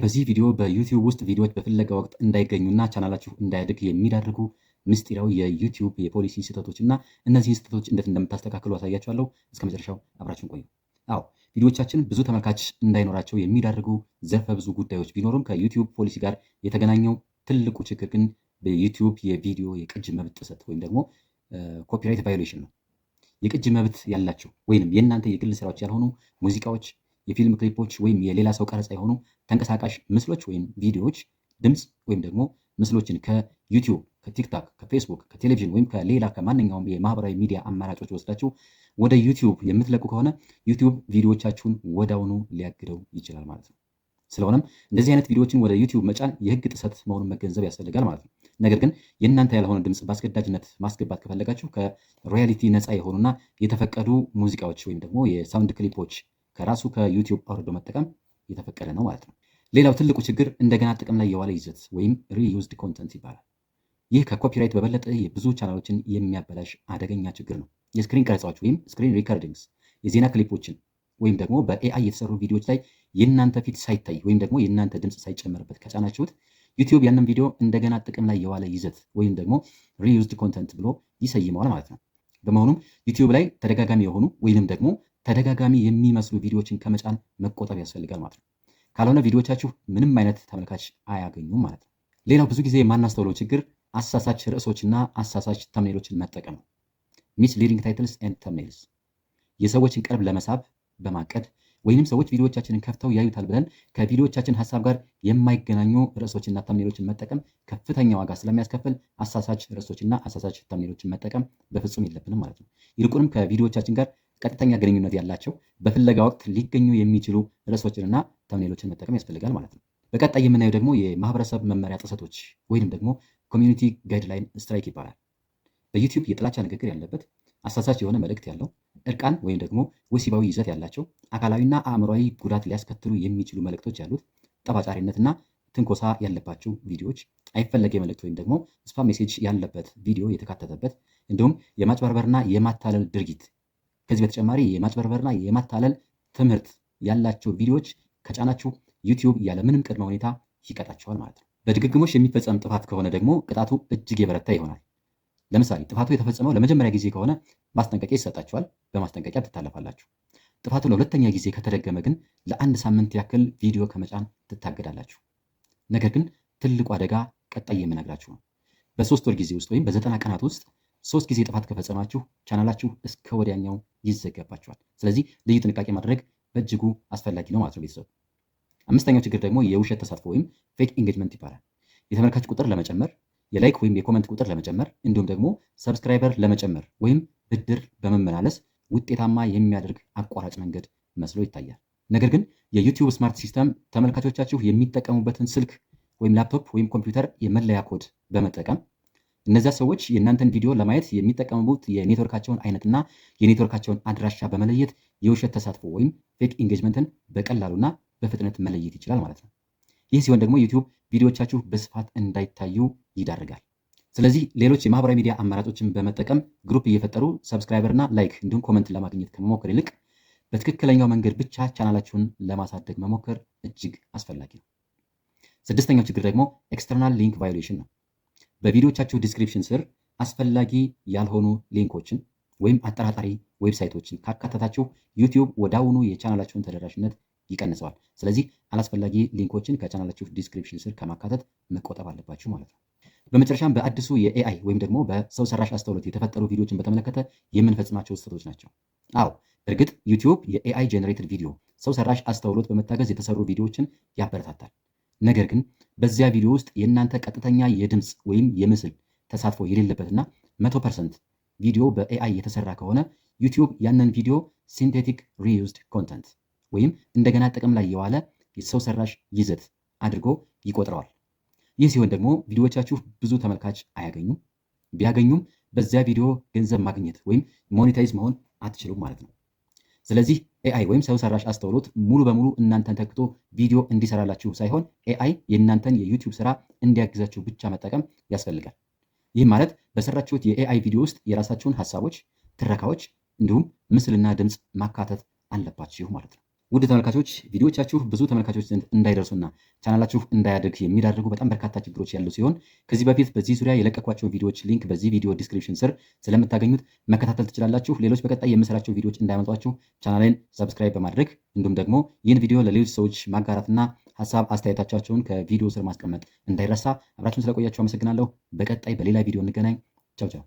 በዚህ ቪዲዮ በዩቲዩብ ውስጥ ቪዲዮዎች በፍለጋ ወቅት እንዳይገኙና ቻናላችሁ እንዳያድግ የሚዳርጉ ምስጢራዊ የዩቲዩብ የፖሊሲ ስህተቶች እና እነዚህን ስህተቶች እንዴት እንደምታስተካክሉ አሳያችኋለሁ። እስከ መጨረሻው አብራችሁን ቆዩ። አዎ ቪዲዮዎቻችን ብዙ ተመልካች እንዳይኖራቸው የሚዳርጉ ዘርፈ ብዙ ጉዳዮች ቢኖሩም ከዩቲዩብ ፖሊሲ ጋር የተገናኘው ትልቁ ችግር ግን በዩቲዩብ የቪዲዮ የቅጅ መብት ጥሰት ወይም ደግሞ ኮፒራይት ቫዮሌሽን ነው። የቅጅ መብት ያላቸው ወይም የእናንተ የግል ስራዎች ያልሆኑ ሙዚቃዎች፣ የፊልም ክሊፖች ወይም የሌላ ሰው ቀረጻ የሆኑ ተንቀሳቃሽ ምስሎች ወይም ቪዲዮዎች፣ ድምፅ ወይም ደግሞ ምስሎችን ከዩቲዩብ፣ ከቲክታክ፣ ከፌስቡክ፣ ከቴሌቪዥን ወይም ከሌላ ከማንኛውም የማህበራዊ ሚዲያ አማራጮች ወስዳችሁ ወደ ዩቲዩብ የምትለቁ ከሆነ ዩቲዩብ ቪዲዮዎቻችሁን ወዳውኑ ሊያግደው ይችላል ማለት ነው። ስለሆነም እንደዚህ አይነት ቪዲዮዎችን ወደ ዩቲዩብ መጫን የህግ ጥሰት መሆኑን መገንዘብ ያስፈልጋል ማለት ነው። ነገር ግን የእናንተ ያልሆነ ድምፅ በአስገዳጅነት ማስገባት ከፈለጋችሁ ከሮያሊቲ ነፃ የሆኑና የተፈቀዱ ሙዚቃዎች ወይም ደግሞ የሳውንድ ክሊፖች ከራሱ ከዩቲዩብ አውርዶ መጠቀም የተፈቀደ ነው ማለት ነው። ሌላው ትልቁ ችግር እንደገና ጥቅም ላይ የዋለ ይዘት ወይም ሪዩዝድ ኮንተንት ይባላል። ይህ ከኮፒራይት በበለጠ የብዙ ቻናሎችን የሚያበላሽ አደገኛ ችግር ነው። የስክሪን ቀረጻዎች ወይም ስክሪን ሪከርዲንግስ፣ የዜና ክሊፖችን ወይም ደግሞ በኤአይ የተሰሩ ቪዲዮዎች ላይ የእናንተ ፊት ሳይታይ ወይም ደግሞ የእናንተ ድምፅ ሳይጨመርበት ከጫናችሁት ዩቲዩብ ያንን ቪዲዮ እንደገና ጥቅም ላይ የዋለ ይዘት ወይም ደግሞ ሪዩዝድ ኮንተንት ብሎ ይሰይመዋል ማለት ነው። በመሆኑም ዩቲዩብ ላይ ተደጋጋሚ የሆኑ ወይንም ደግሞ ተደጋጋሚ የሚመስሉ ቪዲዮዎችን ከመጫን መቆጠብ ያስፈልጋል ማለት ነው። ካልሆነ ቪዲዮዎቻችሁ ምንም አይነት ተመልካች አያገኙም ማለት ነው። ሌላው ብዙ ጊዜ የማናስተውለው ችግር አሳሳች ርዕሶችና አሳሳች ተምኔሎችን መጠቀም ነው። ሚስሊዲንግ ታይትልስ ኤንድ ተምኔልስ የሰዎችን ቀልብ ለመሳብ በማቀድ ወይንም ሰዎች ቪዲዮዎቻችንን ከፍተው ያዩታል ብለን ከቪዲዮዎቻችን ሀሳብ ጋር የማይገናኙ ርዕሶችና ተምኔሎችን መጠቀም ከፍተኛ ዋጋ ስለሚያስከፍል አሳሳች ርዕሶችና አሳሳች ተምኔሎችን መጠቀም በፍጹም የለብንም ማለት ነው። ይልቁንም ከቪዲዮዎቻችን ጋር ቀጥተኛ ግንኙነት ያላቸው በፍለጋ ወቅት ሊገኙ የሚችሉ ርዕሶችንና ተምኔሎችን መጠቀም ያስፈልጋል ማለት ነው። በቀጣይ የምናየው ደግሞ የማህበረሰብ መመሪያ ጥሰቶች ወይንም ደግሞ ኮሚዩኒቲ ጋይድላይን ስትራይክ ይባላል። በዩቲዩብ የጥላቻ ንግግር ያለበት፣ አሳሳች የሆነ መልእክት ያለው፣ እርቃን ወይም ደግሞ ወሲባዊ ይዘት ያላቸው፣ አካላዊና አእምሯዊ ጉዳት ሊያስከትሉ የሚችሉ መልእክቶች ያሉት፣ ጠባጫሪነትና ትንኮሳ ያለባቸው ቪዲዮዎች፣ አይፈለግ መልእክት ወይም ደግሞ ስፓም ሜሴጅ ያለበት ቪዲዮ የተካተተበት፣ እንዲሁም የማጭበርበርና የማታለል ድርጊት ከዚህ በተጨማሪ የማጭበርበርና የማታለል ትምህርት ያላቸው ቪዲዮዎች ከጫናችሁ ዩቲዩብ ያለምንም ቅድመ ሁኔታ ይቀጣቸዋል ማለት ነው። በድግግሞሽ የሚፈጸም ጥፋት ከሆነ ደግሞ ቅጣቱ እጅግ የበረታ ይሆናል። ለምሳሌ ጥፋቱ የተፈጸመው ለመጀመሪያ ጊዜ ከሆነ ማስጠንቀቂያ ይሰጣችኋል፣ በማስጠንቀቂያ ትታለፋላችሁ። ጥፋቱ ለሁለተኛ ጊዜ ከተደገመ ግን ለአንድ ሳምንት ያክል ቪዲዮ ከመጫን ትታገዳላችሁ። ነገር ግን ትልቁ አደጋ ቀጣይ የምነግራችሁ ነው። በ3 ወር ጊዜ ውስጥ ወይም በ90 ቀናት ውስጥ 3 ጊዜ ጥፋት ከፈጸማችሁ ቻናላችሁ እስከ ወዲያኛው ይዘጋባችኋል። ስለዚህ ልዩ ጥንቃቄ ማድረግ በእጅጉ አስፈላጊ ነው ማለት ነው ቤተሰብ። አምስተኛው ችግር ደግሞ የውሸት ተሳትፎ ወይም ፌክ ኢንጌጅመንት ይባላል። የተመልካች ቁጥር ለመጨመር፣ የላይክ ወይም የኮመንት ቁጥር ለመጨመር እንዲሁም ደግሞ ሰብስክራይበር ለመጨመር ወይም ብድር በመመላለስ ውጤታማ የሚያደርግ አቋራጭ መንገድ መስሎ ይታያል። ነገር ግን የዩቲዩብ ስማርት ሲስተም ተመልካቾቻችሁ የሚጠቀሙበትን ስልክ ወይም ላፕቶፕ ወይም ኮምፒውተር የመለያ ኮድ በመጠቀም እነዚያ ሰዎች የእናንተን ቪዲዮ ለማየት የሚጠቀሙት የኔትወርካቸውን አይነትና የኔትወርካቸውን አድራሻ በመለየት የውሸት ተሳትፎ ወይም ፌክ ኢንጌጅመንትን በቀላሉና በፍጥነት መለየት ይችላል ማለት ነው። ይህ ሲሆን ደግሞ ዩቲዩብ ቪዲዮቻችሁ በስፋት እንዳይታዩ ይዳርጋል። ስለዚህ ሌሎች የማህበራዊ ሚዲያ አማራጮችን በመጠቀም ግሩፕ እየፈጠሩ ሰብስክራይበርና ላይክ እንዲሁም ኮመንት ለማግኘት ከመሞከር ይልቅ በትክክለኛው መንገድ ብቻ ቻናላችሁን ለማሳደግ መሞከር እጅግ አስፈላጊ ነው። ስድስተኛው ችግር ደግሞ ኤክስተርናል ሊንክ ቫዮሌሽን ነው። በቪዲዮቻችሁ ዲስክሪፕሽን ስር አስፈላጊ ያልሆኑ ሊንኮችን ወይም አጠራጣሪ ዌብሳይቶችን ካካተታችሁ ዩቲዩብ ወዳውኑ የቻናላችሁን ተደራሽነት ይቀንሰዋል። ስለዚህ አላስፈላጊ ሊንኮችን ከቻናላችሁ ዲስክሪፕሽን ስር ከማካተት መቆጠብ አለባችሁ ማለት ነው። በመጨረሻም በአዲሱ የኤአይ ወይም ደግሞ በሰው ሰራሽ አስተውሎት የተፈጠሩ ቪዲዮዎችን በተመለከተ የምንፈጽማቸው ስህተቶች ናቸው። አዎ እርግጥ ዩቲዩብ የኤአይ ጄኔሬትድ ቪዲዮ ሰው ሰራሽ አስተውሎት በመታገዝ የተሰሩ ቪዲዮዎችን ያበረታታል። ነገር ግን በዚያ ቪዲዮ ውስጥ የእናንተ ቀጥተኛ የድምፅ ወይም የምስል ተሳትፎ የሌለበትና 100% ቪዲዮ በኤአይ የተሰራ ከሆነ ዩቲዩብ ያንን ቪዲዮ ሲንቴቲክ ሪዩዝድ ኮንተንት ወይም እንደገና ጥቅም ላይ የዋለ የሰው ሰራሽ ይዘት አድርጎ ይቆጥረዋል። ይህ ሲሆን ደግሞ ቪዲዮዎቻችሁ ብዙ ተመልካች አያገኙም። ቢያገኙም በዚያ ቪዲዮ ገንዘብ ማግኘት ወይም ሞኔታይዝ መሆን አትችሉም ማለት ነው። ስለዚህ ኤአይ ወይም ሰው ሰራሽ አስተውሎት ሙሉ በሙሉ እናንተን ተክቶ ቪዲዮ እንዲሰራላችሁ ሳይሆን ኤአይ የእናንተን የዩቲዩብ ስራ እንዲያግዛችሁ ብቻ መጠቀም ያስፈልጋል። ይህም ማለት በሰራችሁት የኤአይ ቪዲዮ ውስጥ የራሳችሁን ሀሳቦች፣ ትረካዎች እንዲሁም ምስልና ድምፅ ማካተት አለባችሁ ማለት ነው። ውድ ተመልካቾች ቪዲዮዎቻችሁ ብዙ ተመልካቾች ዘንድ እንዳይደርሱና ቻናላችሁ እንዳያድግ የሚዳርጉ በጣም በርካታ ችግሮች ያሉ ሲሆን ከዚህ በፊት በዚህ ዙሪያ የለቀኳቸው ቪዲዮዎች ሊንክ በዚህ ቪዲዮ ዲስክሪፕሽን ስር ስለምታገኙት መከታተል ትችላላችሁ። ሌሎች በቀጣይ የምሰራቸው ቪዲዮዎች እንዳያመልጧችሁ ቻናሌን ሰብስክራይብ በማድረግ እንዲሁም ደግሞ ይህን ቪዲዮ ለሌሎች ሰዎች ማጋራትና ሀሳብ አስተያየቶቻቸውን ከቪዲዮ ስር ማስቀመጥ እንዳይረሳ። አብራችሁን ስለቆያችሁ አመሰግናለሁ። በቀጣይ በሌላ ቪዲዮ እንገናኝ። ቻው ቻው።